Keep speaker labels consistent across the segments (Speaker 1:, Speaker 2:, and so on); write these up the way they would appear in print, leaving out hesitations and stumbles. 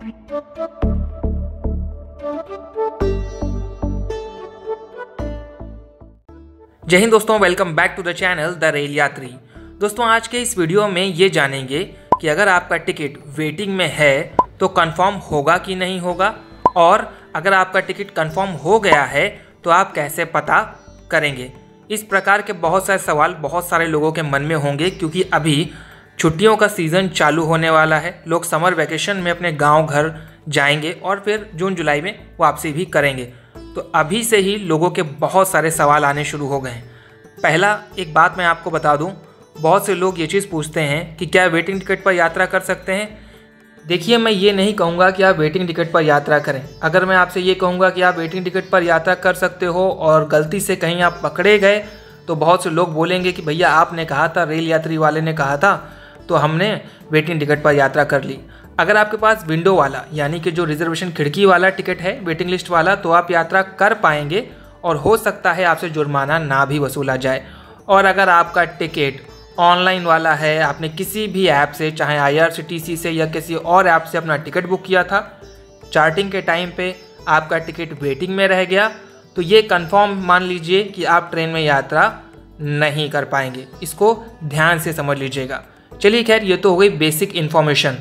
Speaker 1: जय हिंद दोस्तों, welcome back to the channel the rail Yatri. दोस्तों आज के इस वीडियो में ये जानेंगे कि अगर आपका टिकट वेटिंग में है तो कंफर्म होगा कि नहीं होगा, और अगर आपका टिकट कंफर्म हो गया है तो आप कैसे पता करेंगे। इस प्रकार के बहुत सारे सवाल बहुत सारे लोगों के मन में होंगे, क्योंकि अभी छुट्टियों का सीज़न चालू होने वाला है। लोग समर वैकेशन में अपने गांव घर जाएंगे और फिर जून जुलाई में वापसी भी करेंगे। तो अभी से ही लोगों के बहुत सारे सवाल आने शुरू हो गए हैं। पहला एक बात मैं आपको बता दूं, बहुत से लोग ये चीज़ पूछते हैं कि क्या वेटिंग टिकट पर यात्रा कर सकते हैं। देखिए, मैं ये नहीं कहूँगा कि आप वेटिंग टिकट पर यात्रा करें। अगर मैं आपसे ये कहूँगा कि आप वेटिंग टिकट पर यात्रा कर सकते हो और गलती से कहीं आप पकड़े गए तो बहुत से लोग बोलेंगे कि भैया आपने कहा था, रेल यात्री वाले ने कहा था, तो हमने वेटिंग टिकट पर यात्रा कर ली। अगर आपके पास विंडो वाला यानी कि जो रिजर्वेशन खिड़की वाला टिकट है, वेटिंग लिस्ट वाला, तो आप यात्रा कर पाएंगे और हो सकता है आपसे जुर्माना ना भी वसूला जाए। और अगर आपका टिकट ऑनलाइन वाला है, आपने किसी भी ऐप से, चाहे IRCTC से या किसी और ऐप से अपना टिकट बुक किया था, चार्टिंग के टाइम पे आपका टिकट वेटिंग में रह गया, तो ये कंफर्म मान लीजिए कि आप ट्रेन में यात्रा नहीं कर पाएंगे। इसको ध्यान से समझ लीजिएगा। चलिए खैर, ये तो हो गई बेसिक इन्फॉर्मेशन।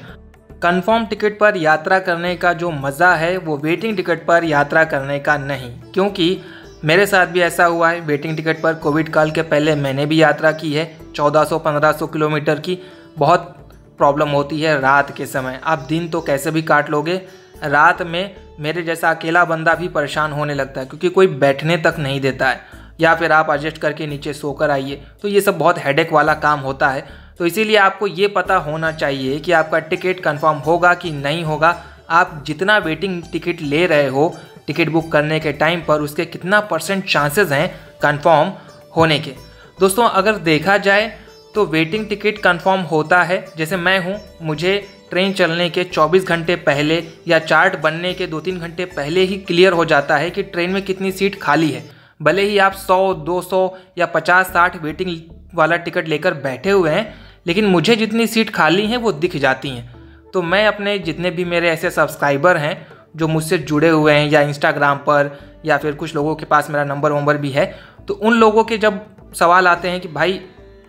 Speaker 1: कंफर्म टिकट पर यात्रा करने का जो मज़ा है वो वेटिंग टिकट पर यात्रा करने का नहीं, क्योंकि मेरे साथ भी ऐसा हुआ है। वेटिंग टिकट पर कोविड काल के पहले मैंने भी यात्रा की है 1400-1500 किलोमीटर की। बहुत प्रॉब्लम होती है रात के समय। आप दिन तो कैसे भी काट लोगे, रात में मेरे जैसा अकेला बंदा भी परेशान होने लगता है, क्योंकि कोई बैठने तक नहीं देता है, या फिर आप एडजस्ट करके नीचे सोकर आइए। तो ये सब बहुत हेडेक वाला काम होता है। तो इसीलिए आपको ये पता होना चाहिए कि आपका टिकट कंफर्म होगा कि नहीं होगा। आप जितना वेटिंग टिकट ले रहे हो टिकट बुक करने के टाइम पर, उसके कितना % चांसेस हैं कंफर्म होने के। दोस्तों अगर देखा जाए तो वेटिंग टिकट कंफर्म होता है। जैसे मैं हूँ, मुझे ट्रेन चलने के 24 घंटे पहले या चार्ट बनने के 2-3 घंटे पहले ही क्लियर हो जाता है कि ट्रेन में कितनी सीट खाली है। भले ही आप 100, 200 या 50-60 वेटिंग वाला टिकट लेकर बैठे हुए हैं, लेकिन मुझे जितनी सीट खाली हैं वो दिख जाती हैं। तो मैं अपने जितने भी मेरे ऐसे सब्सक्राइबर हैं जो मुझसे जुड़े हुए हैं, या इंस्टाग्राम पर, या फिर कुछ लोगों के पास मेरा नंबर भी है, तो उन लोगों के जब सवाल आते हैं कि भाई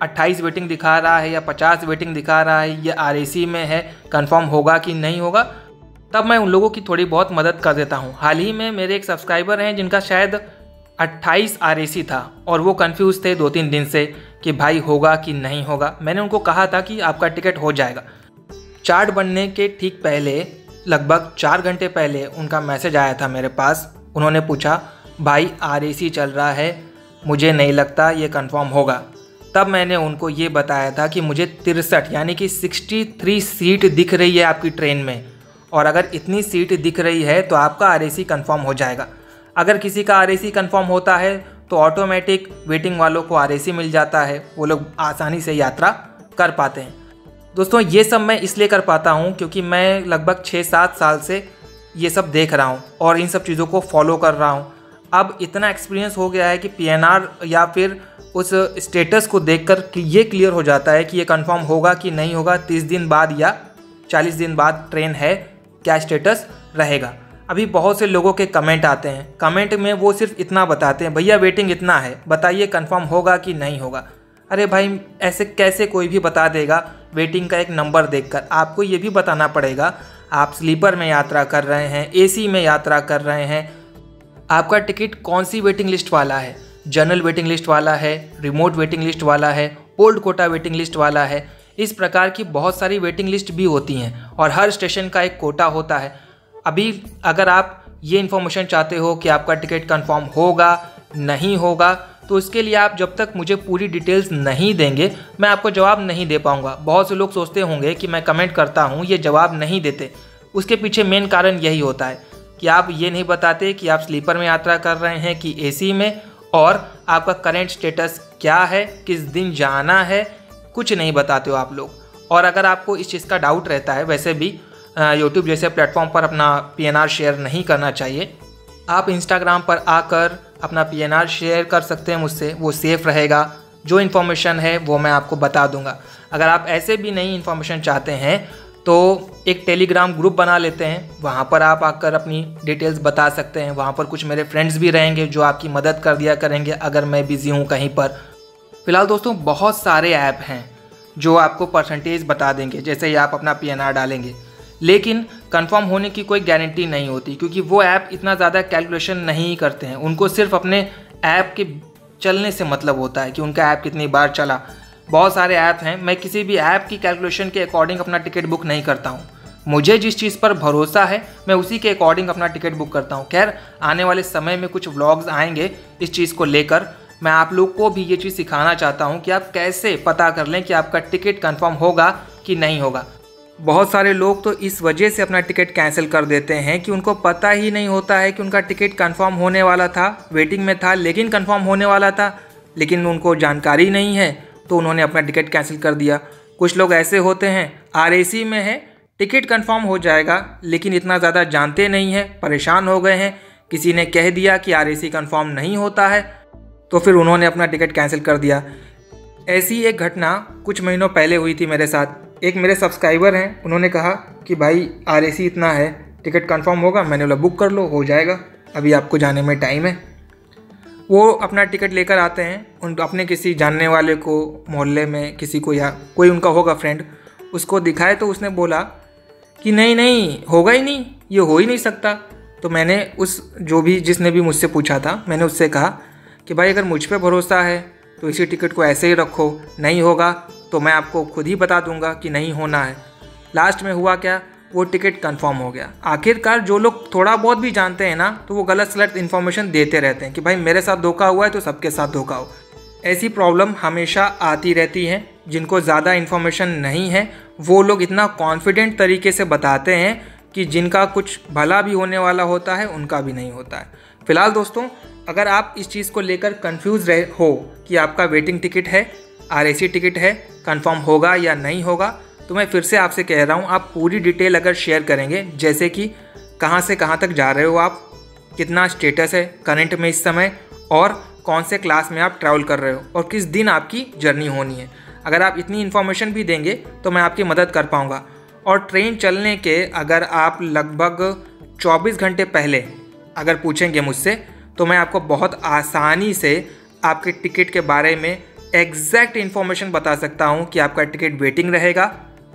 Speaker 1: 28 वेटिंग दिखा रहा है या 50 वेटिंग दिखा रहा है, ये RAC में है, कंफर्म होगा कि नहीं होगा, तब मैं उन लोगों की थोड़ी बहुत मदद कर देता हूँ। हाल ही में मेरे एक सब्सक्राइबर हैं जिनका शायद 28 RAC था और वो कंफ्यूज थे 2-3 दिन से कि भाई होगा कि नहीं होगा। मैंने उनको कहा था कि आपका टिकट हो जाएगा। चार्ट बनने के ठीक पहले, लगभग 4 घंटे पहले उनका मैसेज आया था मेरे पास। उन्होंने पूछा, भाई RAC चल रहा है, मुझे नहीं लगता ये कंफर्म होगा। तब मैंने उनको ये बताया था कि मुझे 63 यानी कि 63 सीट दिख रही है आपकी ट्रेन में, और अगर इतनी सीट दिख रही है तो आपका RAC कंफर्म हो जाएगा। अगर किसी का RAC कंफर्म होता है तो ऑटोमेटिक वेटिंग वालों को RAC मिल जाता है, वो लोग आसानी से यात्रा कर पाते हैं। दोस्तों ये सब मैं इसलिए कर पाता हूँ क्योंकि मैं लगभग 6-7 साल से ये सब देख रहा हूँ और इन सब चीज़ों को फॉलो कर रहा हूँ। अब इतना एक्सपीरियंस हो गया है कि PNR या फिर उस स्टेटस को देखकर कि ये क्लियर हो जाता है कि ये कंफर्म होगा कि नहीं होगा, 30 दिन बाद या 40 दिन बाद ट्रेन है, क्या स्टेटस रहेगा। अभी बहुत से लोगों के कमेंट आते हैं, कमेंट में वो सिर्फ इतना बताते हैं, भैया वेटिंग इतना है, बताइए कंफर्म होगा कि नहीं होगा। अरे भाई, ऐसे कैसे कोई भी बता देगा वेटिंग का एक नंबर देखकर? आपको ये भी बताना पड़ेगा आप स्लीपर में यात्रा कर रहे हैं, AC में यात्रा कर रहे हैं, आपका टिकट कौन सी वेटिंग लिस्ट वाला है, जनरल वेटिंग लिस्ट वाला है, रिमोट वेटिंग लिस्ट वाला है, ओल्ड कोटा वेटिंग लिस्ट वाला है। इस प्रकार की बहुत सारी वेटिंग लिस्ट भी होती हैं और हर स्टेशन का एक कोटा होता है। अभी अगर आप ये इन्फॉर्मेशन चाहते हो कि आपका टिकट कंफर्म होगा नहीं होगा, तो इसके लिए आप जब तक मुझे पूरी डिटेल्स नहीं देंगे मैं आपको जवाब नहीं दे पाऊँगा। बहुत से लोग सोचते होंगे कि मैं कमेंट करता हूँ ये जवाब नहीं देते, उसके पीछे मेन कारण यही होता है कि आप ये नहीं बताते कि आप स्लीपर में यात्रा कर रहे हैं कि AC में, और आपका करंट स्टेटस क्या है, किस दिन जाना है, कुछ नहीं बताते हो आप लोग। और अगर आपको इस चीज़ का डाउट रहता है, वैसे भी YouTube जैसे प्लेटफॉर्म पर अपना PNR शेयर नहीं करना चाहिए, आप इंस्टाग्राम पर आकर अपना PNR शेयर कर सकते हैं मुझसे, वो सेफ़ रहेगा। जो इन्फॉर्मेशन है वो मैं आपको बता दूंगा। अगर आप ऐसे भी नई इन्फॉर्मेशन चाहते हैं तो एक टेलीग्राम ग्रुप बना लेते हैं, वहाँ पर आप आकर अपनी डिटेल्स बता सकते हैं। वहाँ पर कुछ मेरे फ्रेंड्स भी रहेंगे जो आपकी मदद कर दिया करेंगे अगर मैं बिज़ी हूँ कहीं पर। फ़िलहाल दोस्तों बहुत सारे ऐप हैं जो आपको परसेंटेज बता देंगे जैसे ही आप अपना PNR डालेंगे, लेकिन कंफर्म होने की कोई गारंटी नहीं होती क्योंकि वो ऐप इतना ज़्यादा कैलकुलेशन नहीं करते हैं। उनको सिर्फ अपने ऐप के चलने से मतलब होता है कि उनका ऐप कितनी बार चला। बहुत सारे ऐप हैं, मैं किसी भी ऐप की कैलकुलेशन के अकॉर्डिंग अपना टिकट बुक नहीं करता हूँ। मुझे जिस चीज़ पर भरोसा है मैं उसी के अकॉर्डिंग अपना टिकट बुक करता हूँ। खैर आने वाले समय में कुछ व्लॉग्स आएंगे इस चीज़ को लेकर। मैं आप लोग को भी ये चीज़ सिखाना चाहता हूँ कि आप कैसे पता कर लें कि आपका टिकट कंफर्म होगा कि नहीं होगा। बहुत सारे लोग तो इस वजह से अपना टिकट कैंसिल कर देते हैं कि उनको पता ही नहीं होता है कि उनका टिकट कंफर्म होने वाला था, वेटिंग में था लेकिन कंफर्म होने वाला था, लेकिन उनको जानकारी नहीं है तो उन्होंने अपना टिकट कैंसिल कर दिया। कुछ लोग ऐसे होते हैं RAC में है, टिकट कंफर्म हो जाएगा लेकिन इतना ज़्यादा जानते नहीं हैं, परेशान हो गए हैं, किसी ने कह दिया कि RAC कंफर्म नहीं होता है तो फिर उन्होंने अपना टिकट कैंसिल कर दिया। ऐसी एक घटना कुछ महीनों पहले हुई थी मेरे साथ। एक मेरे सब्सक्राइबर हैं, उन्होंने कहा कि भाई RAC इतना है, टिकट कंफर्म होगा। मैंने बोला बुक कर लो, हो जाएगा, अभी आपको जाने में टाइम है। वो अपना टिकट लेकर आते हैं, उन अपने किसी जानने वाले को, मोहल्ले में किसी को या कोई उनका होगा फ्रेंड, उसको दिखाए तो उसने बोला कि नहीं होगा ही नहीं, ये हो ही नहीं सकता। तो मैंने जिसने भी मुझसे पूछा था, मैंने उससे कहा कि भाई अगर मुझ पे भरोसा है तो इसी टिकट को ऐसे ही रखो, नहीं होगा तो मैं आपको खुद ही बता दूंगा कि नहीं होना है। लास्ट में हुआ क्या, वो टिकट कंफर्म हो गया। आखिरकार जो लोग थोड़ा बहुत भी जानते हैं ना तो वो गलत इन्फॉर्मेशन देते रहते हैं कि भाई मेरे साथ धोखा हुआ है तो सबके साथ धोखा हो। ऐसी प्रॉब्लम हमेशा आती रहती है। जिनको ज़्यादा इन्फॉर्मेशन नहीं है वो लोग इतना कॉन्फिडेंट तरीके से बताते हैं कि जिनका कुछ भला भी होने वाला होता है उनका भी नहीं होता है। फिलहाल दोस्तों अगर आप इस चीज़ को लेकर कंफ्यूज रहे हो कि आपका वेटिंग टिकट है, RAC टिकट है, कंफर्म होगा या नहीं होगा, तो मैं फिर से आपसे कह रहा हूँ आप पूरी डिटेल अगर शेयर करेंगे, जैसे कि कहाँ से कहाँ तक जा रहे हो आप, कितना स्टेटस है करंट में इस समय, और कौन से क्लास में आप ट्रैवल कर रहे हो और किस दिन आपकी जर्नी होनी है। अगर आप इतनी इन्फॉर्मेशन भी देंगे तो मैं आपकी मदद कर पाऊँगा। और ट्रेन चलने के अगर आप लगभग 24 घंटे पहले अगर पूछेंगे मुझसे तो मैं आपको बहुत आसानी से आपके टिकट के बारे में एग्जैक्ट इन्फॉर्मेशन बता सकता हूं कि आपका टिकट वेटिंग रहेगा,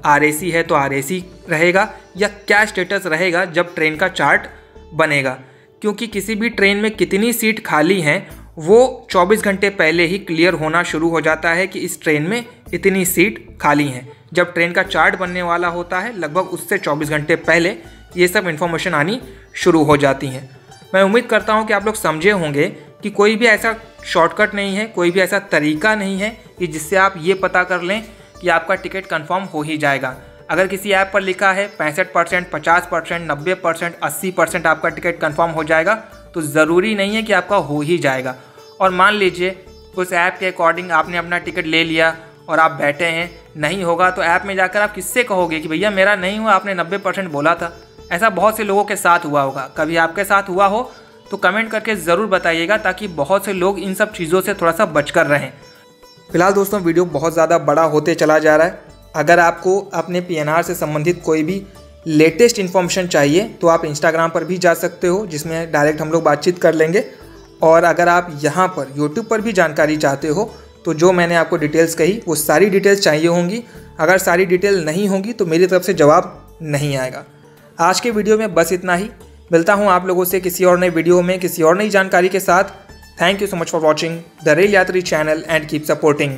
Speaker 1: RAC है तो RAC रहेगा या क्या स्टेटस रहेगा जब ट्रेन का चार्ट बनेगा। क्योंकि किसी भी ट्रेन में कितनी सीट खाली हैं वो 24 घंटे पहले ही क्लियर होना शुरू हो जाता है कि इस ट्रेन में इतनी सीट खाली हैं। जब ट्रेन का चार्ट बनने वाला होता है लगभग उससे 24 घंटे पहले ये सब इन्फॉर्मेशन आनी शुरू हो जाती हैं। मैं उम्मीद करता हूं कि आप लोग समझे होंगे कि कोई भी ऐसा शॉर्टकट नहीं है, कोई भी ऐसा तरीका नहीं है कि जिससे आप ये पता कर लें कि आपका टिकट कंफर्म हो ही जाएगा। अगर किसी ऐप पर लिखा है 65%, 50%, 90%, 80% आपका टिकट कंफर्म हो जाएगा तो ज़रूरी नहीं है कि आपका हो ही जाएगा। और मान लीजिए उस ऐप के अकॉर्डिंग आपने अपना टिकट ले लिया और आप बैठे हैं, नहीं होगा तो ऐप में जाकर आप किससे कहोगे कि भैया मेरा नहीं हुआ, आपने 90% बोला था। ऐसा बहुत से लोगों के साथ हुआ होगा। कभी आपके साथ हुआ हो तो कमेंट करके ज़रूर बताइएगा ताकि बहुत से लोग इन सब चीज़ों से थोड़ा सा बचकर रहें। फिलहाल दोस्तों वीडियो बहुत ज़्यादा बड़ा होते चला जा रहा है। अगर आपको अपने PNR से संबंधित कोई भी लेटेस्ट इन्फॉर्मेशन चाहिए तो आप इंस्टाग्राम पर भी जा सकते हो, जिसमें डायरेक्ट हम लोग बातचीत कर लेंगे। और अगर आप यहाँ पर यूट्यूब पर भी जानकारी चाहते हो तो जो मैंने आपको डिटेल्स कही वो सारी डिटेल्स चाहिए होंगी। अगर सारी डिटेल नहीं होंगी तो मेरी तरफ से जवाब नहीं आएगा। आज के वीडियो में बस इतना ही। मिलता हूँ आप लोगों से किसी और नए वीडियो में किसी और नई जानकारी के साथ। Thank you so much for watching the rail यात्री चैनल एंड कीप सपोर्टिंग